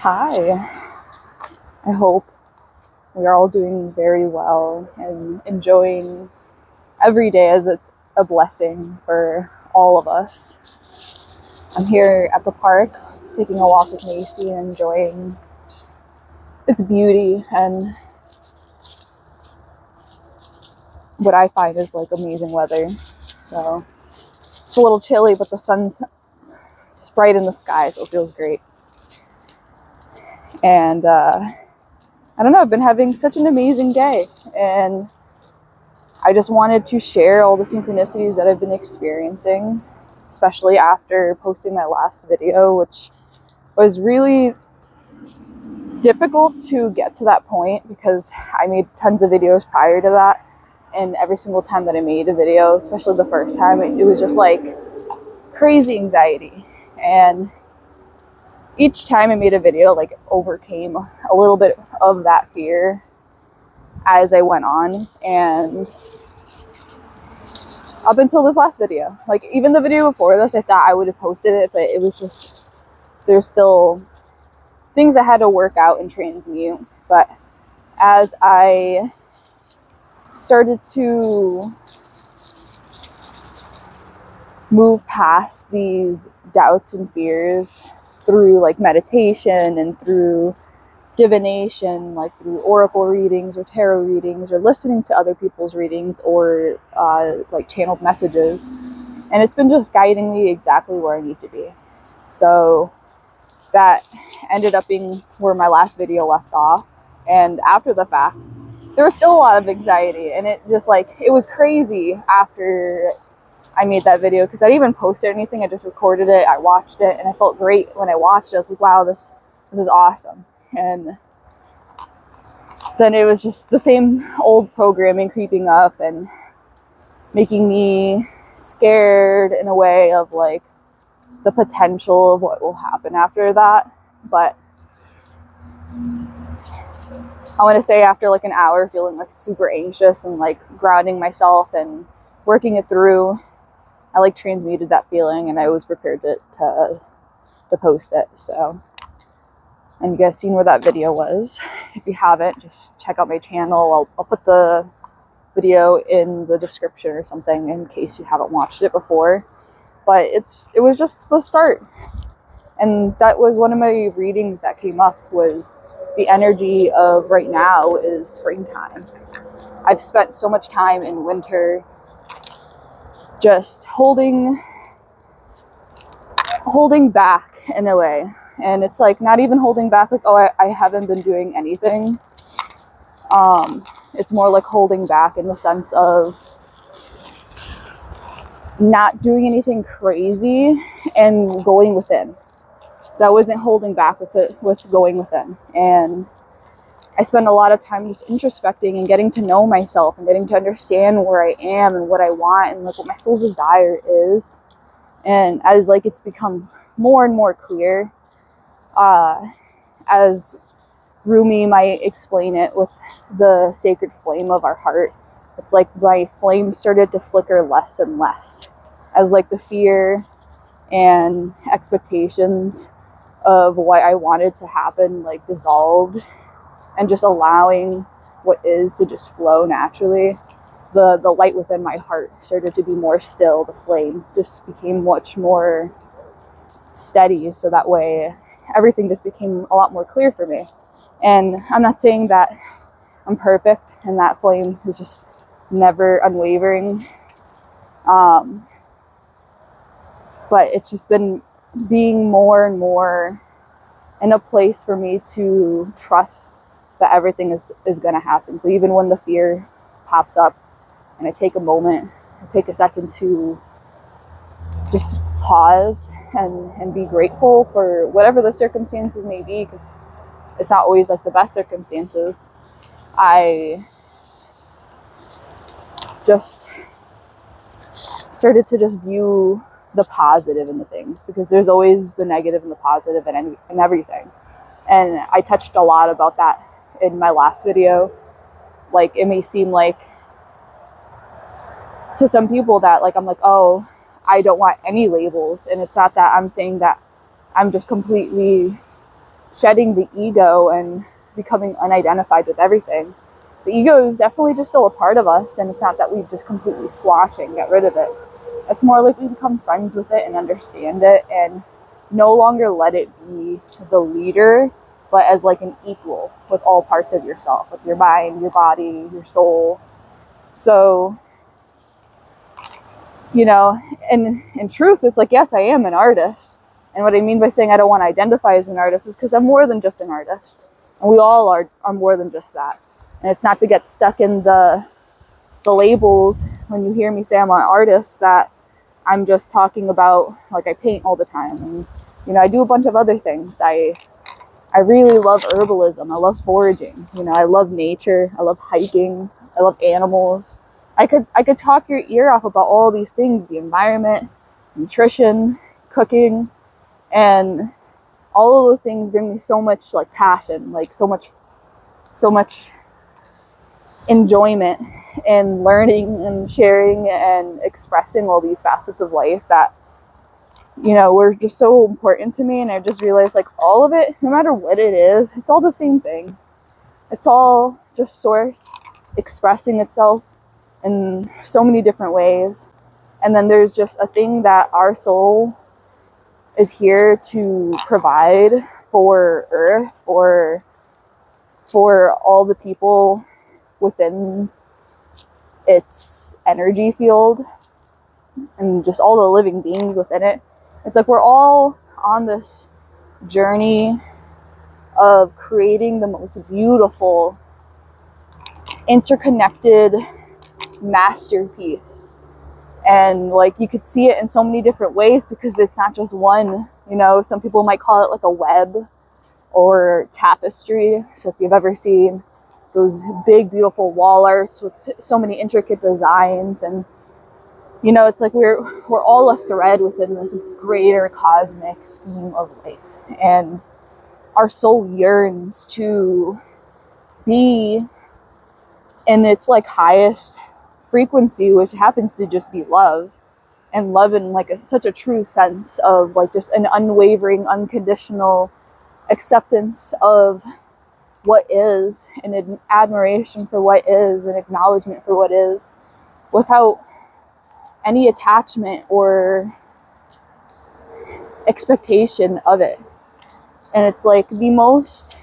Hi, I hope we are all doing very well and enjoying every day as it's a blessing for all of us. I'm here at the park taking a walk with Macy and enjoying just its beauty and what I find is like amazing weather. So it's a little chilly, but the sun's just bright in the sky, so it feels great. And I don't know, I've been having such an amazing day, and I just wanted to share all the synchronicities that I've been experiencing, especially after posting my last video, which was really difficult to get to that point because I made tons of videos prior to that, and every single time that I made a video, especially the first time, it was just like crazy anxiety. And each time I made a video, like, overcame a little bit of that fear as I went on. And up until this last video, like even the video before this, I thought I would have posted it, but it was just, there's still things I had to work out and transmute. But as I started to move past these doubts and fears through like meditation and through divination, like through oracle readings or tarot readings or listening to other people's readings or like channeled messages, and it's been just guiding me exactly where I need to be. So that ended up being where my last video left off, and after the fact there was still a lot of anxiety, and it just like, it was crazy after I made that video because I didn't even post anything. I just recorded it, I watched it, and I felt great when I watched it. I was like, wow, this is awesome. And then it was just the same old programming creeping up and making me scared in a way of like the potential of what will happen after that. But I want to say after like an hour feeling like super anxious and like grounding myself and working it through, I like transmuted that feeling and I was prepared to post it. So, and you guys seen where that video was. If you haven't, just check out my channel. I'll put the video in the description or something in case you haven't watched it before. But it was just the start. And that was one of my readings that came up, was the energy of right now is springtime. I've spent so much time in winter just holding back in a way. And it's like not even holding back like, oh, I haven't been doing anything. It's more like holding back in the sense of not doing anything crazy and going within. So I wasn't holding back with going within. And I spend a lot of time just introspecting and getting to know myself and getting to understand where I am and what I want and like what my soul's desire is. And as like it's become more and more clear, as Rumi might explain it with the sacred flame of our heart, it's like my flame started to flicker less and less as like the fear and expectations of what I wanted to happen like dissolved, and just allowing what is to just flow naturally. The light within my heart started to be more still. The flame just became much more steady, so that way everything just became a lot more clear for me. And I'm not saying that I'm perfect and that flame is just never unwavering, but it's just been being more and more in a place for me to trust that everything is going to happen. So even when the fear pops up and I take a moment, I take a second to just pause and be grateful for whatever the circumstances may be, because it's not always like the best circumstances. I just started to just view the positive in the things, because there's always the negative and the positive in everything. And I touched a lot about that in my last video. Like, it may seem like to some people that like I'm like, oh, I don't want any labels, and it's not that I'm saying that I'm just completely shedding the ego and becoming unidentified with everything. The ego is definitely just still a part of us, and it's not that we just completely squash it and get rid of it. It's more like we become friends with it and understand it and no longer let it be the leader, but as like an equal with all parts of yourself, with your mind, your body, your soul. So, you know, and in truth, it's like, yes, I am an artist. And what I mean by saying I don't want to identify as an artist is because I'm more than just an artist. And we all are more than just that. And it's not to get stuck in the labels when you hear me say I'm an artist, that I'm just talking about, like, I paint all the time. And, you know, I do a bunch of other things. I really love herbalism. I love foraging. You know, I love nature. I love hiking. I love animals. I could talk your ear off about all these things, the environment, nutrition, cooking, and all of those things bring me so much like passion, like so much enjoyment in learning and sharing and expressing all these facets of life that, you know, were just so important to me. And I just realized, like, all of it, no matter what it is, it's all the same thing. It's all just source expressing itself in so many different ways. And then there's just a thing that our soul is here to provide for Earth, for all the people within its energy field, and just all the living beings within it. It's like we're all on this journey of creating the most beautiful, interconnected masterpiece. And like, you could see it in so many different ways because it's not just one. You know, some people might call it like a web or tapestry. So if you've ever seen those big beautiful wall arts with so many intricate designs, and you know, it's like we're all a thread within this greater cosmic scheme of life, and our soul yearns to be in its like highest frequency, which happens to just be love, and love in like such a true sense of like just an unwavering, unconditional acceptance of what is, and an admiration for what is, and acknowledgement for what is, without any attachment or expectation of it. And it's like the most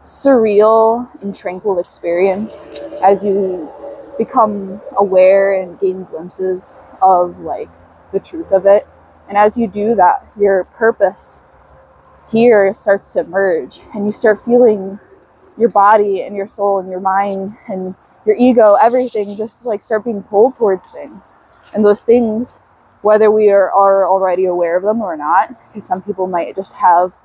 surreal and tranquil experience as you become aware and gain glimpses of like the truth of it. And as you do that, your purpose here starts to emerge, and you start feeling your body and your soul and your mind and your ego, everything just like start being pulled towards things. And those things, whether we are already aware of them or not, because some people might just have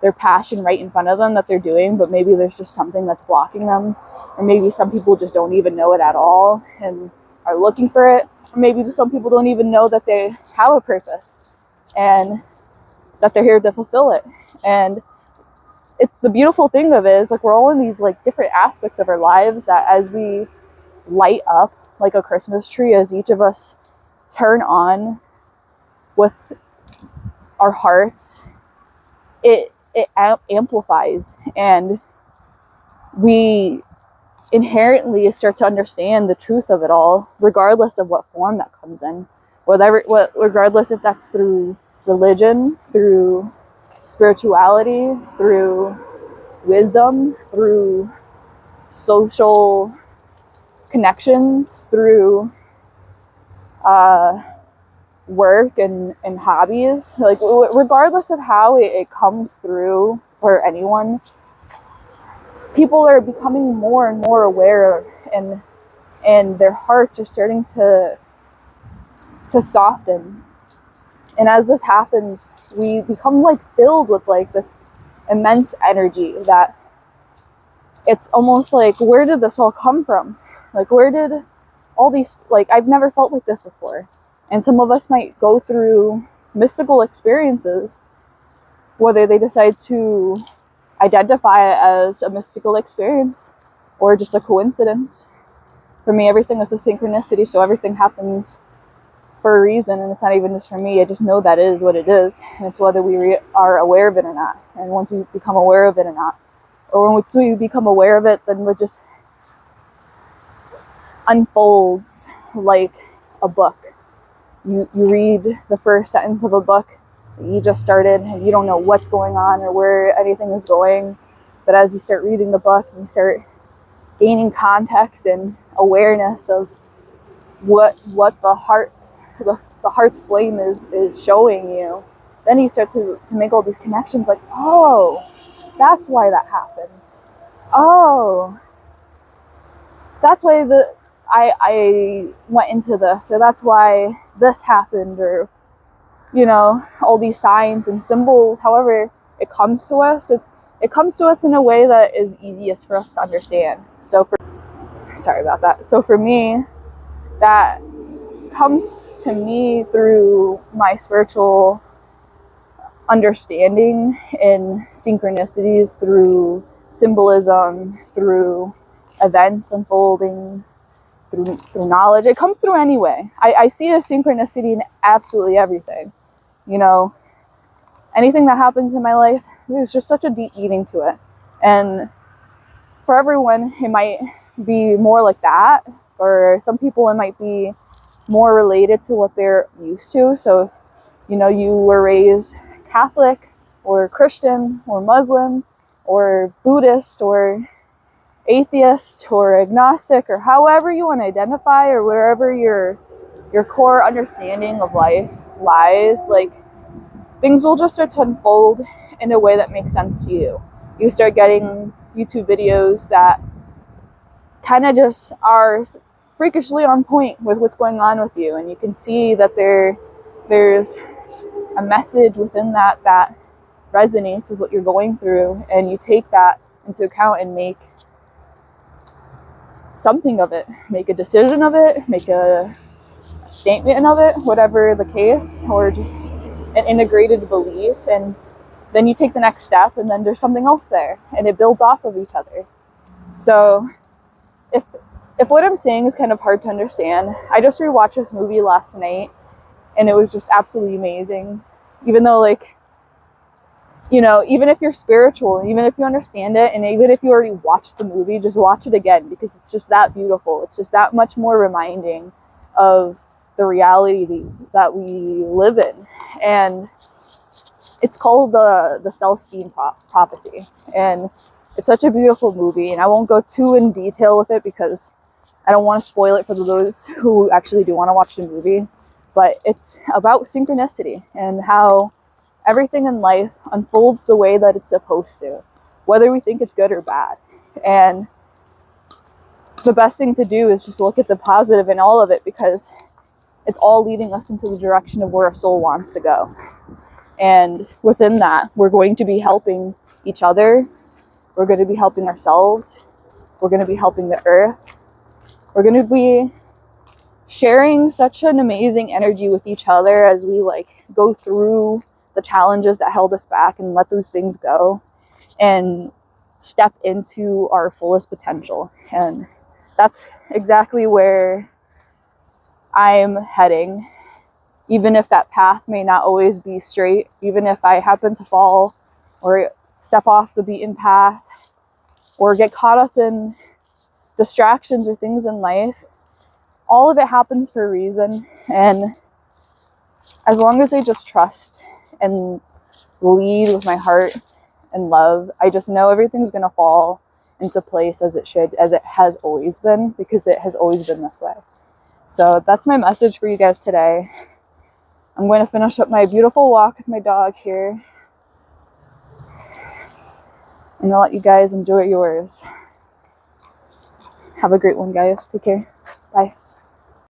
their passion right in front of them that they're doing, but maybe there's just something that's blocking them, or maybe some people just don't even know it at all and are looking for it, or maybe some people don't even know that they have a purpose and that they're here to fulfill it. And it's the beautiful thing of it is like we're all in these like different aspects of our lives that as we light up like a Christmas tree, as each of us turn on with our hearts, it amplifies, and we inherently start to understand the truth of it all, regardless of what form that comes in, regardless if that's through religion, through spirituality, through wisdom, through social connections, through work and hobbies. Like, regardless of how it comes through for anyone, people are becoming more and more aware, and their hearts are starting to soften. And as this happens, we become like filled with like this immense energy that it's almost like, where did this all come from? Like, where did all these, like, I've never felt like this before. And some of us might go through mystical experiences, whether they decide to identify it as a mystical experience or just a coincidence. For me, everything is a synchronicity, so everything happens for a reason, and it's not even just for me. I just know that is what it is, and it's whether we are aware of it or not. And once we become aware of it or not, or once we become aware of it, then it just unfolds like a book. You read the first sentence of a book that you just started, and you don't know what's going on or where anything is going. But as you start reading the book and you start gaining context and awareness of what the heart's flame is showing you, then you start to make all these connections, like, oh, that's why that happened. Oh, that's why I went into this, or that's why this happened, or, you know, all these signs and symbols. However it comes to us, it comes to us in a way that is easiest for us to understand. Sorry about that. So for me, that comes to me through my spiritual understanding in synchronicities, through symbolism, through events unfolding, through knowledge. It comes through anyway. I see a synchronicity in absolutely everything. You know, anything that happens in my life, there's just such a deep meaning to it. And for everyone, it might be more like that. For some people, it might be more related to what they're used to. So if, you know, you were raised Catholic or Christian or Muslim or Buddhist or atheist or agnostic, or however you want to identify, or wherever your core understanding of life lies, like, things will just start to unfold in a way that makes sense to you. You start getting YouTube videos that kind of just are freakishly on point with what's going on with you, and you can see that there's a message within that resonates with what you're going through, and you take that into account and make something of it, make a decision of it, make a statement of it, whatever the case, or just an integrated belief. And then you take the next step, and then there's something else there, and it builds off of each other. So if what I'm saying is kind of hard to understand, I just rewatched this movie last night, and it was just absolutely amazing. Even though, like, you know, even if you're spiritual, even if you understand it, and even if you already watched the movie, just watch it again, because it's just that beautiful. It's just that much more reminding of the reality that we live in. And it's called the Celestine Prophecy. And it's such a beautiful movie, and I won't go too in detail with it because I don't want to spoil it for those who actually do want to watch the movie. But it's about synchronicity and how everything in life unfolds the way that it's supposed to, whether we think it's good or bad. And the best thing to do is just look at the positive in all of it, because it's all leading us into the direction of where our soul wants to go. And within that, we're going to be helping each other. We're going to be helping ourselves. We're going to be helping the earth. We're going to be sharing such an amazing energy with each other as we, like, go through the challenges that held us back and let those things go and step into our fullest potential. And that's exactly where I'm heading. Even if that path may not always be straight, even if I happen to fall or step off the beaten path or get caught up in distractions or things in life, all of it happens for a reason. And as long as I just trust and lead with my heart and love, I just know everything's going to fall into place as it should, as it has always been, because it has always been this way. So that's my message for you guys today. I'm going to finish up my beautiful walk with my dog here, and I'll let you guys enjoy yours. Have a great one, guys. Take care. Bye.